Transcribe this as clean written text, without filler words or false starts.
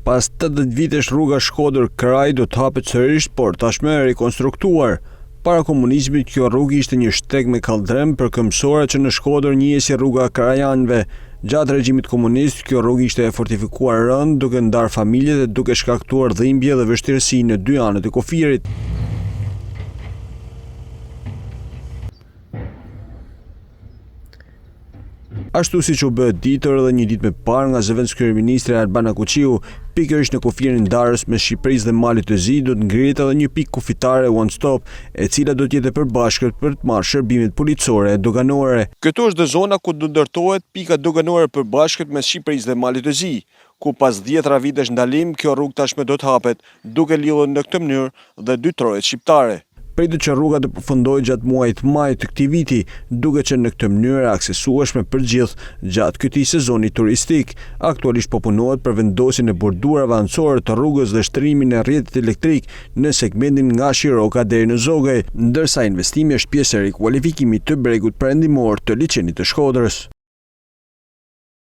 Pas 80 vitesh rruga Shkodër-Kraj do të hapet sërish, por tashmë e rekonstruktuar. Para komunizmit kjo rrugë ishte një shteg me kaldrem për këmbësore që në Shkodër njihet si rruga Krajanëve. Gjatë regjimit komunist kjo rrugë ishte e fortifikuar rënd, duke ndarë familjet dhe duke shkaktuar dhimbje dhe vështirësi në dy anët e kufirit. Ashtu siç u bë ditër edhe një ditë më parë nga zëvendës kryeministri Albana Kuqiu, pikërisht në kufirin ndarës mes Shqipërisë dhe Malit të Zi do të ngrihet edhe një pikë kufitare one stop, e cila do të jetë e përbashkët për të marrë shërbimet policore e doganore. Këtu është dhe zona ku do ndërtohet pika doganore përbashkët mes Shqipërisë dhe Malit të Zi, ku pas 10 vitesh ndalim kjo rrugë tashmë do të hapet, duke lidhur në këtë mënyrë dhe dy trojet shqiptare. Pritet që rruga të përfundojë gjatë muajit maj të këtij viti, duke që në këtë mënyrë aksesueshme për gjithë gjatë këtij sezoni turistik. Aktualisht po punohet për vendosjen e bordurave ancore të rrugës dhe shtrimin e rrjetit elektrik në segmentin nga Shiroka deri në Zogaj, ndërsa investimi është pjesë e rikualifikimit të bregut perëndimor të liçenit të Shkodrës.